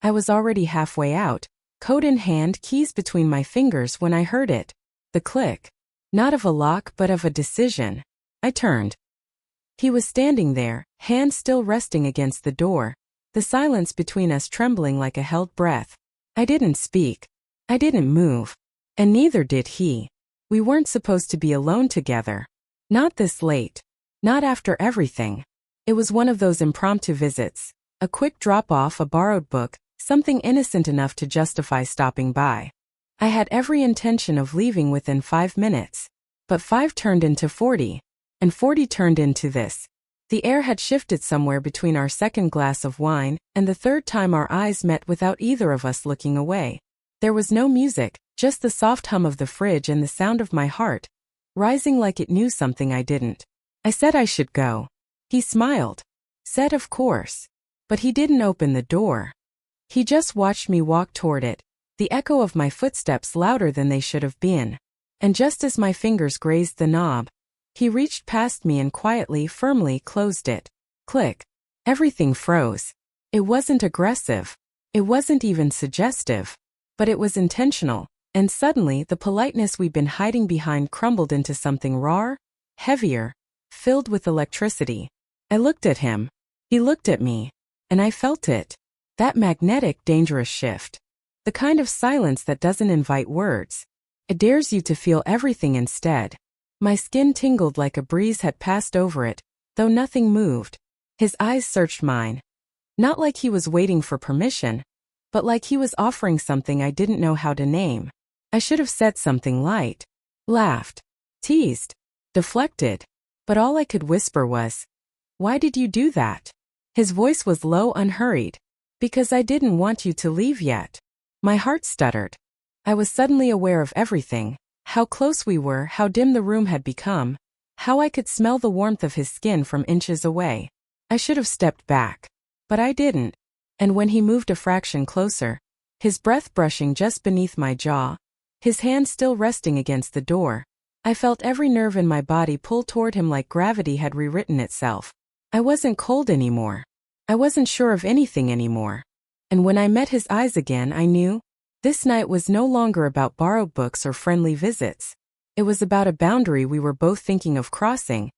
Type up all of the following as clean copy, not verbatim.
I was already halfway out, coat in hand, keys between my fingers when I heard it. The click. Not of a lock but of a decision. I turned. He was standing there, hand still resting against the door, the silence between us trembling like a held breath. I didn't speak. I didn't move. And neither did he. We weren't supposed to be alone together. Not this late. Not after everything. It was one of those impromptu visits. A quick drop-off, a borrowed book, something innocent enough to justify stopping by. I had every intention of leaving within 5 minutes. But 5 turned into 40. And 40 turned into this. The air had shifted somewhere between our second glass of wine and the third time our eyes met without either of us looking away. There was no music, just the soft hum of the fridge and the sound of my heart, rising like it knew something I didn't. I said I should go. He smiled. Said of course. But he didn't open the door. He just watched me walk toward it, the echo of my footsteps louder than they should have been. And just as my fingers grazed the knob, he reached past me and quietly, firmly closed it. Click. Everything froze. It wasn't aggressive. It wasn't even suggestive. But it was intentional, and suddenly the politeness we'd been hiding behind crumbled into something raw, heavier, filled with electricity. I looked at him. He looked at me. And I felt it. That magnetic, dangerous shift. The kind of silence that doesn't invite words. It dares you to feel everything instead. My skin tingled like a breeze had passed over it, though nothing moved. His eyes searched mine. Not like he was waiting for permission, but like he was offering something I didn't know how to name. I should have said something light. Laughed. Teased. Deflected. But all I could whisper was, "Why did you do that?" His voice was low, unhurried. "Because I didn't want you to leave yet." My heart stuttered. I was suddenly aware of everything. How close we were, how dim the room had become, how I could smell the warmth of his skin from inches away. I should have stepped back. But I didn't. And when he moved a fraction closer, his breath brushing just beneath my jaw, his hand still resting against the door, I felt every nerve in my body pull toward him like gravity had rewritten itself. I wasn't cold anymore. I wasn't sure of anything anymore. And when I met his eyes again, I knew. This night was no longer about borrowed books or friendly visits. It was about a boundary we were both thinking of crossing,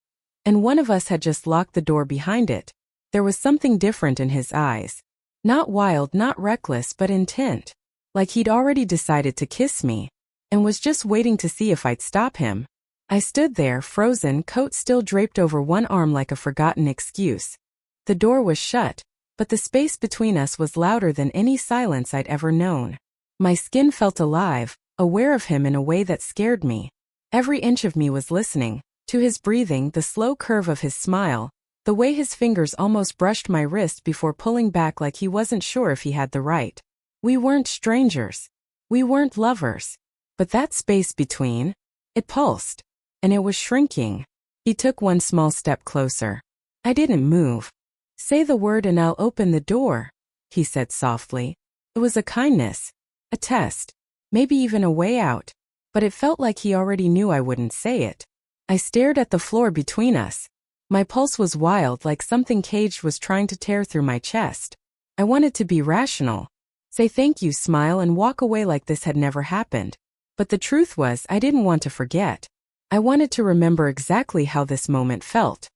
and one of us had just locked the door behind it. There was something different in his eyes. Not wild, not reckless, but intent. Like he'd already decided to kiss me, and was just waiting to see if I'd stop him. I stood there, frozen, coat still draped over one arm like a forgotten excuse. The door was shut, but the space between us was louder than any silence I'd ever known. My skin felt alive, aware of him in a way that scared me. Every inch of me was listening, to his breathing, the slow curve of his smile, the way his fingers almost brushed my wrist before pulling back like he wasn't sure if he had the right. We weren't strangers. We weren't lovers. But that space between, it pulsed. And it was shrinking. He took one small step closer. I didn't move. "Say the word and I'll open the door," he said softly. It was a kindness. A test. Maybe even a way out. But it felt like he already knew I wouldn't say it. I stared at the floor between us. My pulse was wild, like something caged was trying to tear through my chest. I wanted to be rational. Say thank you, smile, and walk away like this had never happened. But the truth was, I didn't want to forget. I wanted to remember exactly how this moment felt.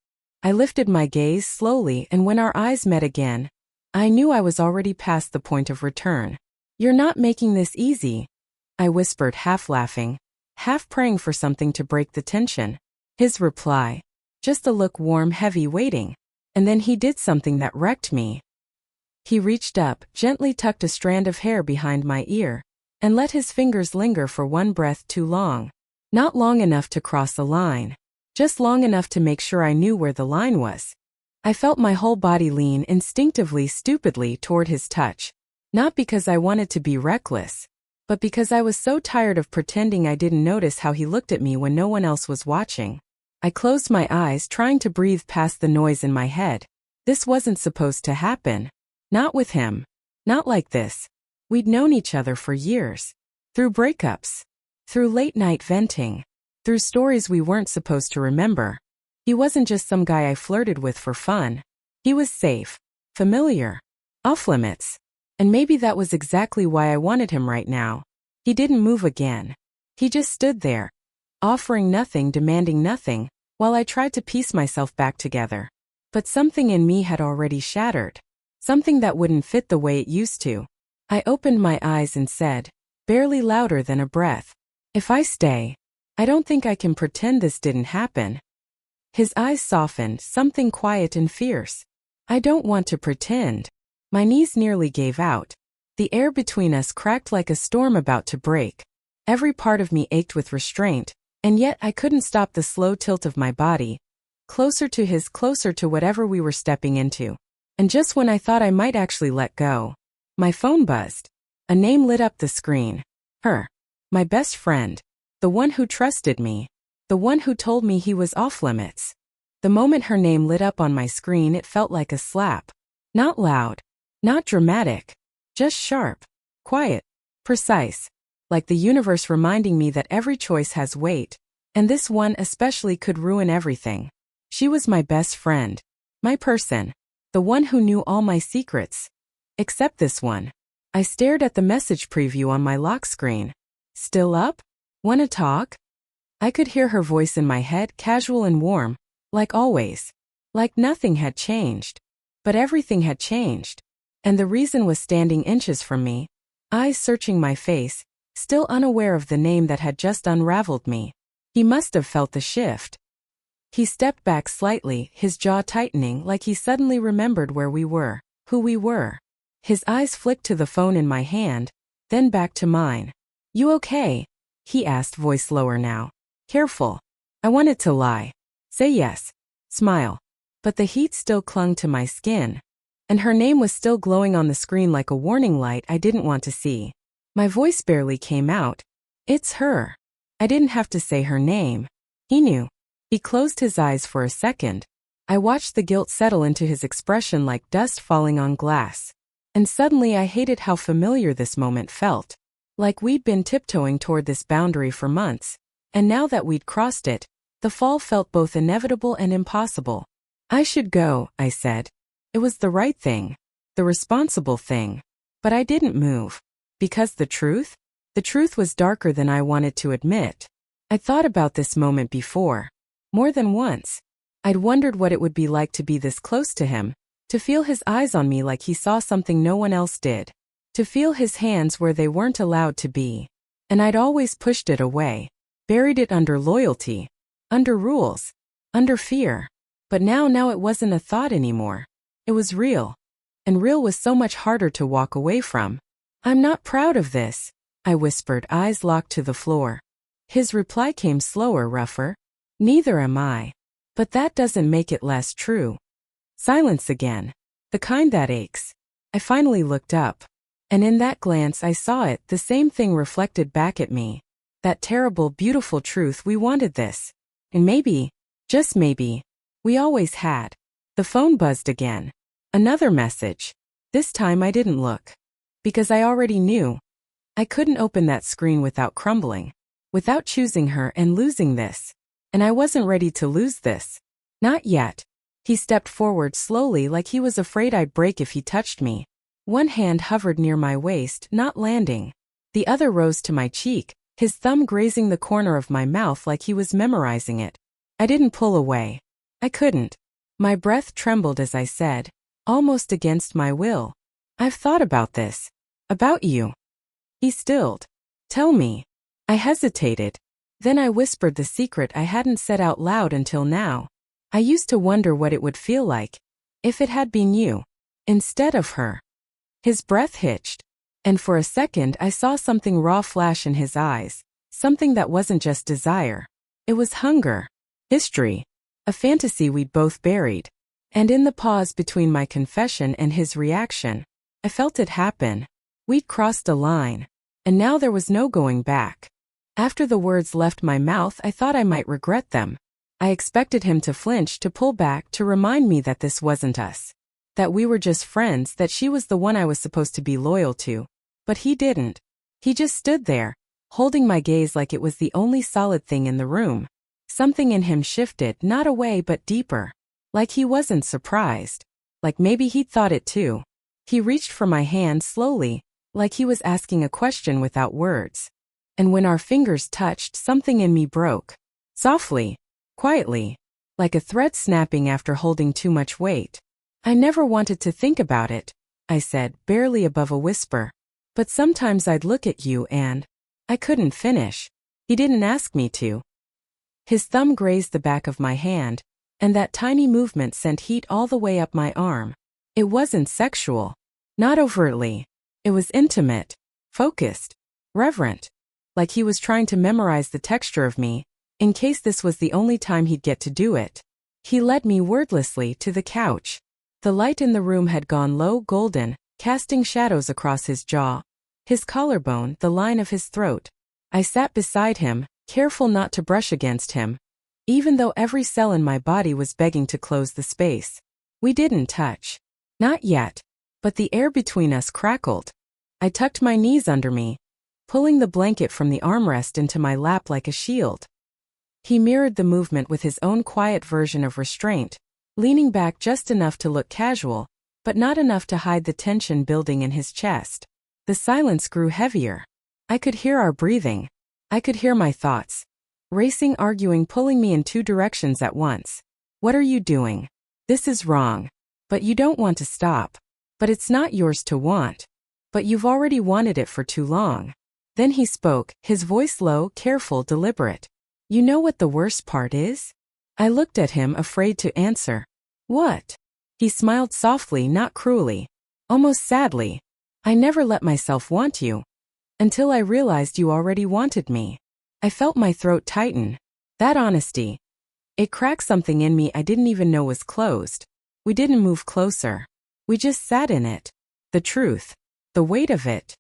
I lifted my gaze slowly, and when our eyes met again, I knew I was already past the point of return. "You're not making this easy," I whispered, half laughing, half praying for something to break the tension. His reply, just a look, warm, heavy, waiting. And then he did something that wrecked me. He reached up, gently tucked a strand of hair behind my ear, and let his fingers linger for one breath too long. Not long enough to cross the line. Just long enough to make sure I knew where the line was. I felt my whole body lean instinctively, stupidly toward his touch. Not because I wanted to be reckless, but because I was so tired of pretending I didn't notice how he looked at me when no one else was watching. I closed my eyes, trying to breathe past the noise in my head. This wasn't supposed to happen. Not with him. Not like this. We'd known each other for years. Through breakups. Through late-night venting. Through stories we weren't supposed to remember. He wasn't just some guy I flirted with for fun. He was safe. Familiar. Off-limits. And maybe that was exactly why I wanted him right now. He didn't move again. He just stood there, offering nothing, demanding nothing, while I tried to piece myself back together. But something in me had already shattered. Something that wouldn't fit the way it used to. I opened my eyes and said, barely louder than a breath, "If I stay, I don't think I can pretend this didn't happen." His eyes softened, something quiet and fierce. "I don't want to pretend." My knees nearly gave out. The air between us cracked like a storm about to break. Every part of me ached with restraint, and yet I couldn't stop the slow tilt of my body. Closer to his, closer to whatever we were stepping into. And just when I thought I might actually let go, my phone buzzed. A name lit up the screen. Her. My best friend. The one who trusted me. The one who told me he was off limits. The moment her name lit up on my screen, it felt like a slap. Not loud. Not dramatic. Just sharp. Quiet. Precise. Like the universe reminding me that every choice has weight. And this one especially could ruin everything. She was my best friend. My person. The one who knew all my secrets. Except this one. I stared at the message preview on my lock screen. "Still up? Wanna talk?" I could hear her voice in my head, casual and warm, like always. Like nothing had changed. But everything had changed. And the reason was standing inches from me, eyes searching my face, still unaware of the name that had just unraveled me. He must have felt the shift. He stepped back slightly, his jaw tightening like he suddenly remembered where we were, who we were. His eyes flicked to the phone in my hand, then back to mine. "You okay?" he asked, voice lower now. Careful. I wanted to lie. Say yes. Smile. But the heat still clung to my skin. And her name was still glowing on the screen like a warning light I didn't want to see. My voice barely came out. "It's her." I didn't have to say her name. He knew. He closed his eyes for a second. I watched the guilt settle into his expression like dust falling on glass. And suddenly I hated how familiar this moment felt. Like we'd been tiptoeing toward this boundary for months. And now that we'd crossed it, the fall felt both inevitable and impossible. "I should go," I said. It was the right thing. The responsible thing. But I didn't move. Because the truth? The truth was darker than I wanted to admit. I'd thought about this moment before. More than once. I'd wondered what it would be like to be this close to him, to feel his eyes on me like he saw something no one else did, to feel his hands where they weren't allowed to be. And I'd always pushed it away, buried it under loyalty, under rules, under fear. But now it wasn't a thought anymore. It was real. And real was so much harder to walk away from. "I'm not proud of this," I whispered, eyes locked to the floor. His reply came slower, rougher. "Neither am I. But that doesn't make it less true." Silence again. The kind that aches. I finally looked up. And in that glance I saw it, the same thing reflected back at me. That terrible, beautiful truth: we wanted this. And maybe, just maybe, we always had. The phone buzzed again. Another message. This time I didn't look. Because I already knew. I couldn't open that screen without crumbling. Without choosing her and losing this. And I wasn't ready to lose this. Not yet. He stepped forward slowly like he was afraid I'd break if he touched me. One hand hovered near my waist, not landing. The other rose to my cheek, his thumb grazing the corner of my mouth like he was memorizing it. I didn't pull away. I couldn't. My breath trembled as I said, almost against my will, "I've thought about this. About you." He stilled. "Tell me." I hesitated. Then I whispered the secret I hadn't said out loud until now. I used to wonder what it would feel like if it had been you, instead of her. His breath hitched. And for a second I saw something raw flash in his eyes. Something that wasn't just desire. It was hunger. History. A fantasy we'd both buried. And in the pause between my confession and his reaction, I felt it happen. We'd crossed a line. And now there was no going back. After the words left my mouth, I thought I might regret them. I expected him to flinch, to pull back, to remind me that this wasn't us. That we were just friends, that she was the one I was supposed to be loyal to. But he didn't. He just stood there, holding my gaze like it was the only solid thing in the room. Something in him shifted, not away but deeper. Like he wasn't surprised. Like maybe he'd thought it too. He reached for my hand slowly, like he was asking a question without words. And when our fingers touched, something in me broke. Softly, quietly, like a thread snapping after holding too much weight. I never wanted to think about it, I said, barely above a whisper. But sometimes I'd look at you and I couldn't finish. He didn't ask me to. His thumb grazed the back of my hand, and that tiny movement sent heat all the way up my arm. It wasn't sexual. Not overtly. It was intimate, focused, reverent. Like he was trying to memorize the texture of me, in case this was the only time he'd get to do it. He led me wordlessly to the couch. The light in the room had gone low golden, casting shadows across his jaw, his collarbone, the line of his throat. I sat beside him, careful not to brush against him, even though every cell in my body was begging to close the space. We didn't touch. Not yet, but the air between us crackled. I tucked my knees under me, pulling the blanket from the armrest into my lap like a shield. He mirrored the movement with his own quiet version of restraint, leaning back just enough to look casual, but not enough to hide the tension building in his chest. The silence grew heavier. I could hear our breathing. I could hear my thoughts. Racing, arguing, pulling me in two directions at once. What are you doing? This is wrong. But you don't want to stop. But it's not yours to want. But you've already wanted it for too long. Then he spoke, his voice low, careful, deliberate. You know what the worst part is? I looked at him, afraid to answer. What? He smiled softly, not cruelly. Almost sadly. I never let myself want you. Until I realized you already wanted me. I felt my throat tighten. That honesty. It cracked something in me I didn't even know was closed. We didn't move closer. We just sat in it. The truth. The weight of it.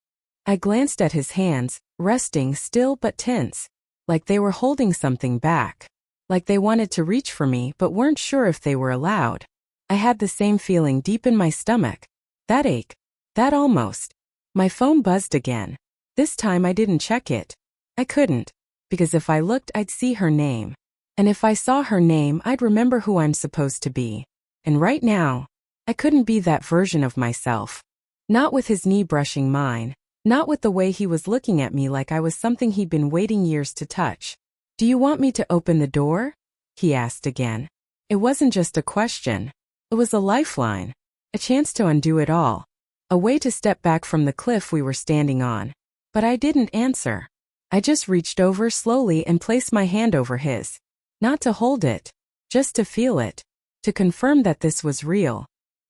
I glanced at his hands, resting, still but tense. Like they were holding something back. Like they wanted to reach for me but weren't sure if they were allowed. I had the same feeling deep in my stomach. That ache. That almost. My phone buzzed again. This time I didn't check it. I couldn't. Because if I looked I'd see her name. And if I saw her name I'd remember who I'm supposed to be. And right now, I couldn't be that version of myself. Not with his knee brushing mine. Not with the way he was looking at me like I was something he'd been waiting years to touch. Do you want me to open the door? He asked again. It wasn't just a question. It was a lifeline. A chance to undo it all. A way to step back from the cliff we were standing on. But I didn't answer. I just reached over slowly and placed my hand over his. Not to hold it. Just to feel it. To confirm that this was real.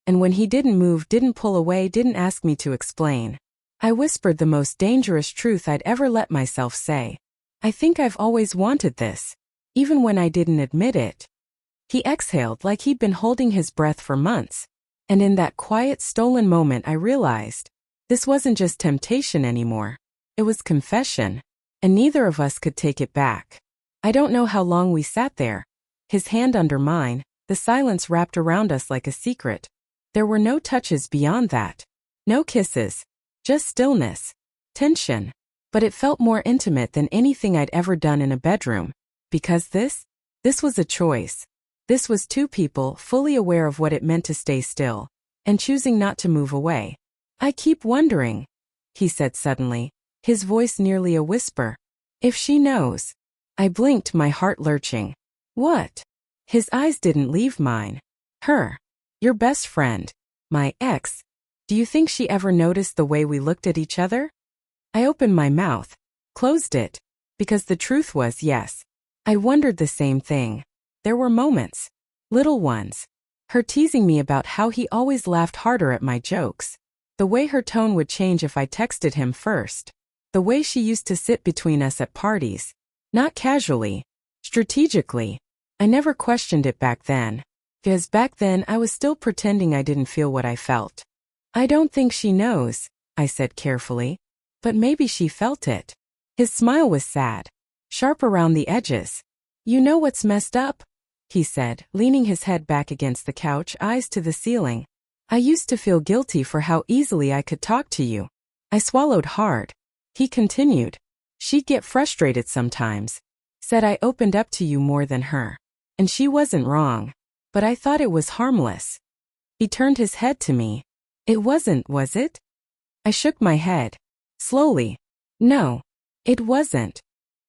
And when he didn't move, didn't pull away, didn't ask me to explain, I whispered the most dangerous truth I'd ever let myself say. I think I've always wanted this. Even when I didn't admit it. He exhaled like he'd been holding his breath for months. And in that quiet, stolen moment I realized. This wasn't just temptation anymore. It was confession. And neither of us could take it back. I don't know how long we sat there. His hand under mine, the silence wrapped around us like a secret. There were no touches beyond that. No kisses. Just stillness. Tension. But it felt more intimate than anything I'd ever done in a bedroom. Because this was a choice. This was two people fully aware of what it meant to stay still. And choosing not to move away. I keep wondering, he said suddenly, his voice nearly a whisper. If she knows. I blinked, my heart lurching. What? His eyes didn't leave mine. Her. Your best friend. My ex. Do you think she ever noticed the way we looked at each other? I opened my mouth. Closed it. Because the truth was yes. I wondered the same thing. There were moments. Little ones. Her teasing me about how he always laughed harder at my jokes. The way her tone would change if I texted him first. The way she used to sit between us at parties. Not casually. Strategically. I never questioned it back then. Because back then I was still pretending I didn't feel what I felt. I don't think she knows, I said carefully. But maybe she felt it. His smile was sad. Sharp around the edges. You know what's messed up? He said, leaning his head back against the couch, eyes to the ceiling. I used to feel guilty for how easily I could talk to you. I swallowed hard. He continued. She'd get frustrated sometimes. Said I opened up to you more than her. And she wasn't wrong. But I thought it was harmless. He turned his head to me. It wasn't, was it? I shook my head. Slowly. No. It wasn't.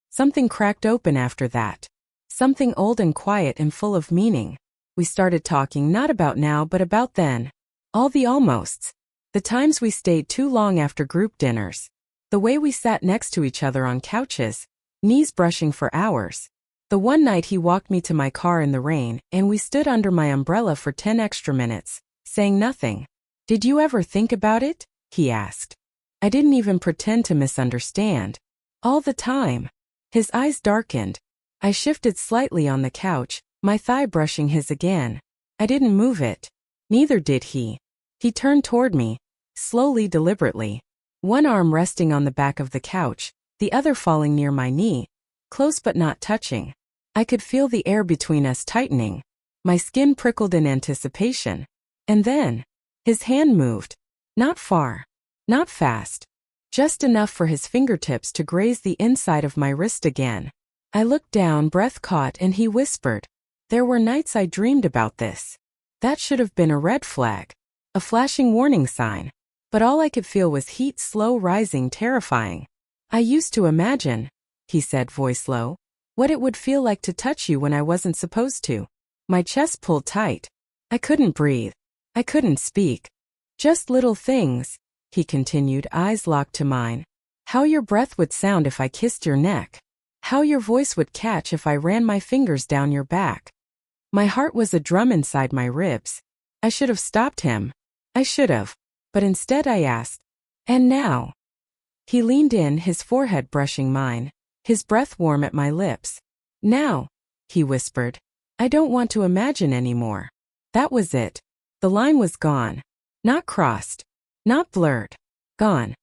Something cracked open after that. Something old and quiet and full of meaning. We started talking not about now but about then. All the almosts. The times we stayed too long after group dinners. The way we sat next to each other on couches, knees brushing for hours. The one night he walked me to my car in the rain and we stood under my umbrella for 10 extra minutes, saying nothing. Did you ever think about it? He asked. I didn't even pretend to misunderstand. All the time. His eyes darkened. I shifted slightly on the couch, my thigh brushing his again. I didn't move it. Neither did he. He turned toward me, slowly, deliberately. One arm resting on the back of the couch, the other falling near my knee, close but not touching. I could feel the air between us tightening. My skin prickled in anticipation. And then, his hand moved. Not far. Not fast. Just enough for his fingertips to graze the inside of my wrist again. I looked down, breath caught, and he whispered. There were nights I dreamed about this. That should have been a red flag. A flashing warning sign. But all I could feel was heat, slow rising, terrifying. I used to imagine, he said, voice low, what it would feel like to touch you when I wasn't supposed to. My chest pulled tight. I couldn't breathe. I couldn't speak. Just little things, he continued, eyes locked to mine. How your breath would sound if I kissed your neck. How your voice would catch if I ran my fingers down your back. My heart was a drum inside my ribs. I should have stopped him. I should have. But instead I asked, and now? He leaned in, his forehead brushing mine, his breath warm at my lips. Now, he whispered. I don't want to imagine anymore. That was it. The line was gone. Not crossed. Not blurred. Gone.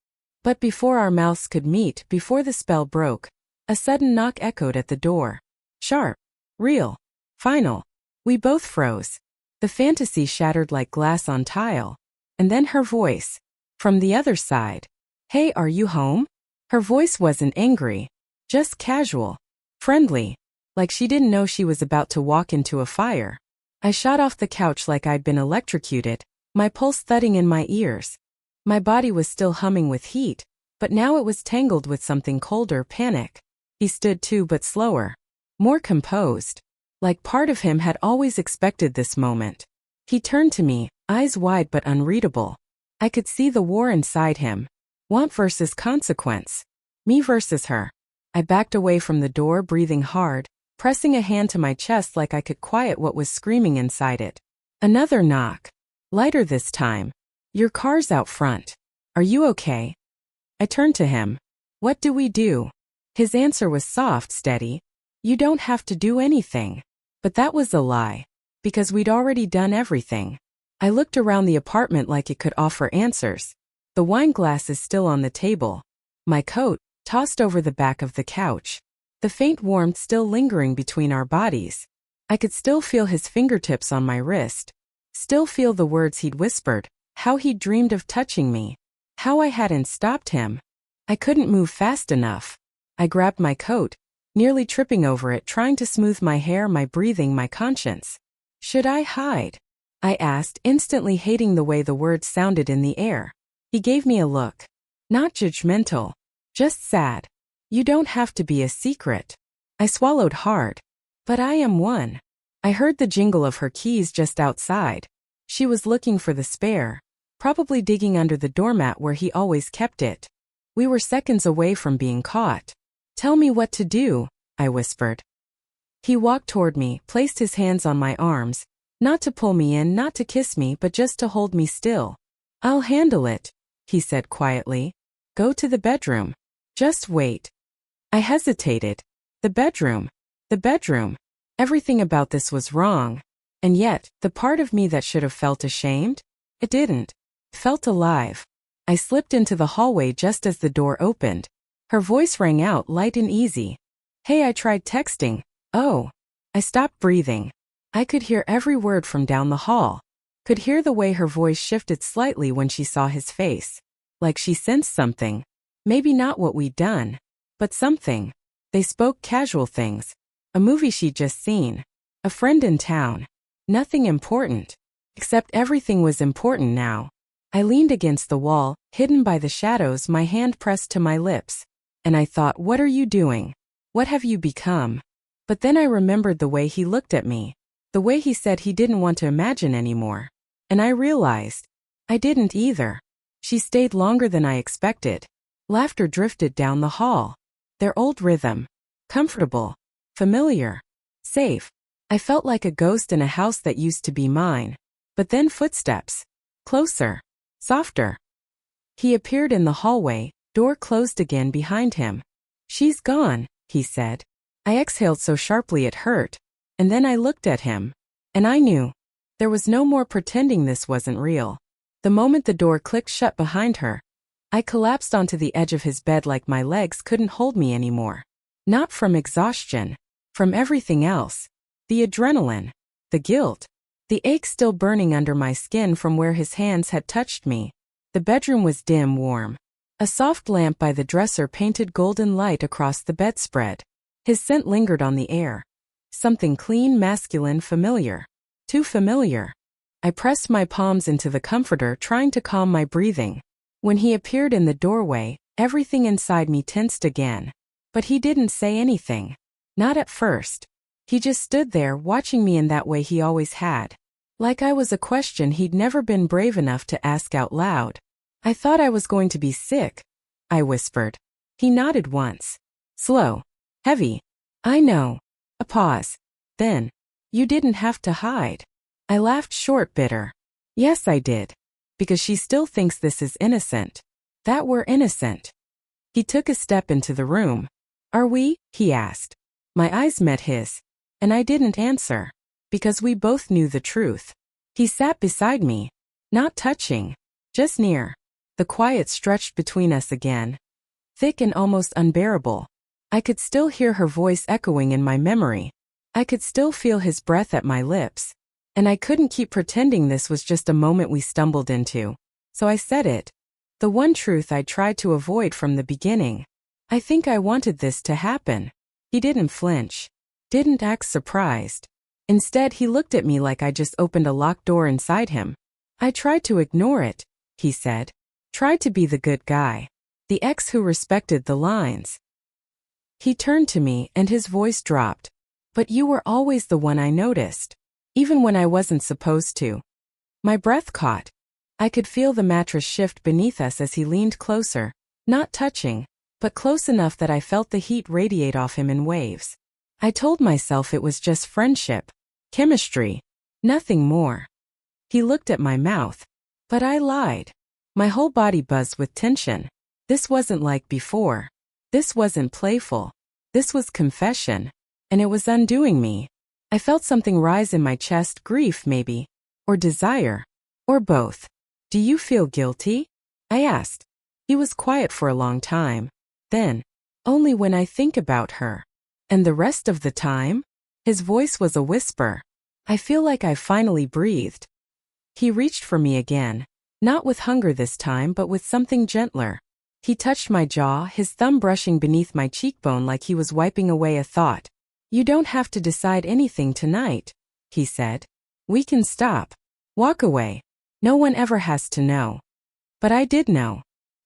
But before our mouths could meet, before the spell broke, a sudden knock echoed at the door. Sharp. Real. Final. We both froze. The fantasy shattered like glass on tile. And then her voice. From the other side. Hey, are you home? Her voice wasn't angry. Just casual. Friendly. Like she didn't know she was about to walk into a fire. I shot off the couch like I'd been electrocuted, my pulse thudding in my ears. My body was still humming with heat, but now it was tangled with something colder, panic. He stood too, but slower. More composed. Like part of him had always expected this moment. He turned to me, eyes wide but unreadable. I could see the war inside him. Want versus consequence. Me versus her. I backed away from the door, breathing hard, pressing a hand to my chest like I could quiet what was screaming inside it. Another knock. Lighter this time. Your car's out front. Are you okay? I turned to him. What do we do? His answer was soft, steady. You don't have to do anything. But that was a lie. Because we'd already done everything. I looked around the apartment like it could offer answers. The wine glass is still on the table. My coat, tossed over the back of the couch. The faint warmth still lingering between our bodies. I could still feel his fingertips on my wrist. Still feel the words he'd whispered, how he'd dreamed of touching me. How I hadn't stopped him. I couldn't move fast enough. I grabbed my coat, nearly tripping over it, trying to smooth my hair, my breathing, my conscience. Should I hide? I asked, instantly hating the way the words sounded in the air. He gave me a look. Not judgmental. Just sad. You don't have to be a secret. I swallowed hard. But I am one. I heard the jingle of her keys just outside. She was looking for the spare. Probably digging under the doormat where he always kept it. We were seconds away from being caught. Tell me what to do, I whispered. He walked toward me, placed his hands on my arms, not to pull me in, not to kiss me, but just to hold me still. I'll handle it, he said quietly. Go to the bedroom. Just wait. I hesitated. The bedroom. The bedroom. Everything about this was wrong. And yet, the part of me that should have felt ashamed? It didn't. Felt alive. I slipped into the hallway just as the door opened. Her voice rang out, light and easy. Hey, I tried texting. Oh. I stopped breathing. I could hear every word from down the hall. Could hear the way her voice shifted slightly when she saw his face. Like she sensed something. Maybe not what we'd done. But something. They spoke casual things. A movie she'd just seen. A friend in town. Nothing important. Except everything was important now. I leaned against the wall, hidden by the shadows, my hand pressed to my lips. And I thought, what are you doing? What have you become? But then I remembered the way he looked at me. The way he said he didn't want to imagine anymore. And I realized I didn't either. She stayed longer than I expected. Laughter drifted down the hall. Their old rhythm. Comfortable. Familiar. Safe. I felt like a ghost in a house that used to be mine. But then footsteps. Closer. Softer. He appeared in the hallway, door closed again behind him. She's gone, he said. I exhaled so sharply it hurt. And then I looked at him. And I knew. There was no more pretending this wasn't real. The moment the door clicked shut behind her, I collapsed onto the edge of his bed like my legs couldn't hold me anymore. Not from exhaustion. From everything else. The adrenaline. The guilt. The ache still burning under my skin from where his hands had touched me. The bedroom was dim, warm. A soft lamp by the dresser painted golden light across the bedspread. His scent lingered on the air. Something clean, masculine, familiar. Too familiar. I pressed my palms into the comforter, trying to calm my breathing. When he appeared in the doorway, everything inside me tensed again. But he didn't say anything. Not at first. He just stood there, watching me in that way he always had. Like I was a question he'd never been brave enough to ask out loud. I thought I was going to be sick, I whispered. He nodded once. Slow. Heavy. I know. A pause. Then, you didn't have to hide. I laughed short, bitter. Yes, I did. Because she still thinks this is innocent. That we're innocent. He took a step into the room. Are we? He asked. My eyes met his. And I didn't answer. Because we both knew the truth. He sat beside me. Not touching. Just near. The quiet stretched between us again. Thick and almost unbearable. I could still hear her voice echoing in my memory. I could still feel his breath at my lips. And I couldn't keep pretending this was just a moment we stumbled into. So I said it. The one truth I tried to avoid from the beginning. I think I wanted this to happen. He didn't flinch. Didn't act surprised. Instead, he looked at me like I just opened a locked door inside him. I tried to ignore it, he said. Tried to be the good guy. The ex who respected the lines. He turned to me and his voice dropped. But you were always the one I noticed. Even when I wasn't supposed to. My breath caught. I could feel the mattress shift beneath us as he leaned closer. Not touching, but close enough that I felt the heat radiate off him in waves. I told myself it was just friendship. Chemistry. Nothing more. He looked at my mouth. But I lied. My whole body buzzed with tension. This wasn't like before. This wasn't playful. This was confession. And it was undoing me. I felt something rise in my chest, grief maybe. Or desire. Or both. Do you feel guilty? I asked. He was quiet for a long time. Then, only when I think about her. And the rest of the time? His voice was a whisper. I feel like I finally breathed. He reached for me again. Not with hunger this time, but with something gentler. He touched my jaw, his thumb brushing beneath my cheekbone like he was wiping away a thought. You don't have to decide anything tonight, he said. We can stop. Walk away. No one ever has to know. But I did know.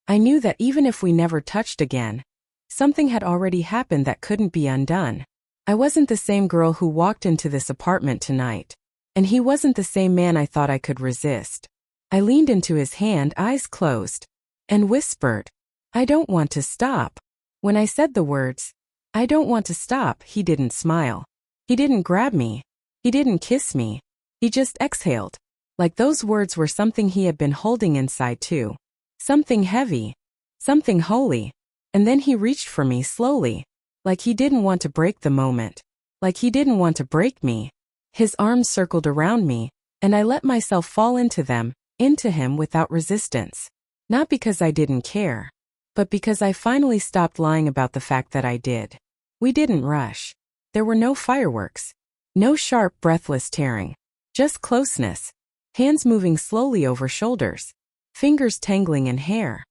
I knew that even if we never touched again, something had already happened that couldn't be undone. I wasn't the same girl who walked into this apartment tonight. And he wasn't the same man I thought I could resist. I leaned into his hand, eyes closed, and whispered, I don't want to stop. When I said the words, I don't want to stop, he didn't smile. He didn't grab me. He didn't kiss me. He just exhaled. Like those words were something he had been holding inside too. Something heavy. Something holy. And then he reached for me slowly. Like he didn't want to break the moment. Like he didn't want to break me. His arms circled around me, and I let myself fall into them, into him without resistance. Not because I didn't care, but because I finally stopped lying about the fact that I did. We didn't rush. There were no fireworks. No sharp, breathless tearing. Just closeness. Hands moving slowly over shoulders. Fingers tangling in hair.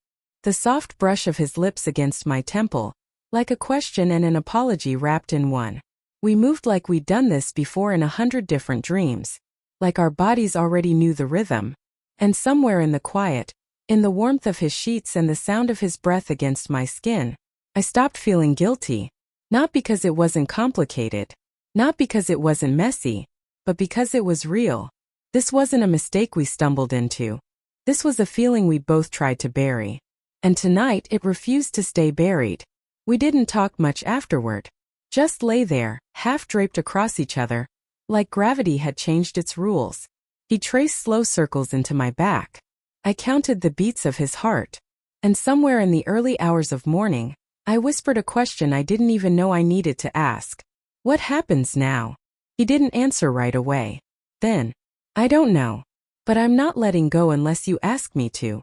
The soft brush of his lips against my temple, like a question and an apology wrapped in one. We moved like we'd done this before in 100 different dreams. Like our bodies already knew the rhythm. And somewhere in the quiet, in the warmth of his sheets and the sound of his breath against my skin, I stopped feeling guilty. Not because it wasn't complicated, not because it wasn't messy, but because it was real. This wasn't a mistake we stumbled into. This was a feeling we both tried to bury. And tonight it refused to stay buried. We didn't talk much afterward. Just lay there, half draped across each other, like gravity had changed its rules. He traced slow circles into my back. I counted the beats of his heart. And somewhere in the early hours of morning, I whispered a question I didn't even know I needed to ask. What happens now? He didn't answer right away. Then, I don't know. But I'm not letting go unless you ask me to.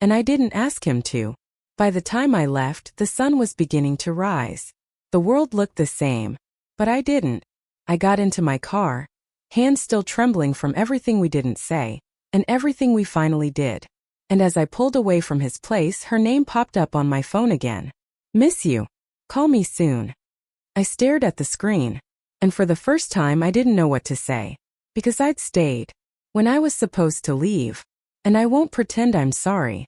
And I didn't ask him to. By the time I left, the sun was beginning to rise. The world looked the same, but I didn't. I got into my car, hands still trembling from everything we didn't say, and everything we finally did. And as I pulled away from his place, her name popped up on my phone again. Miss you. Call me soon. I stared at the screen, and for the first time I didn't know what to say, because I'd stayed when I was supposed to leave, and I won't pretend I'm sorry.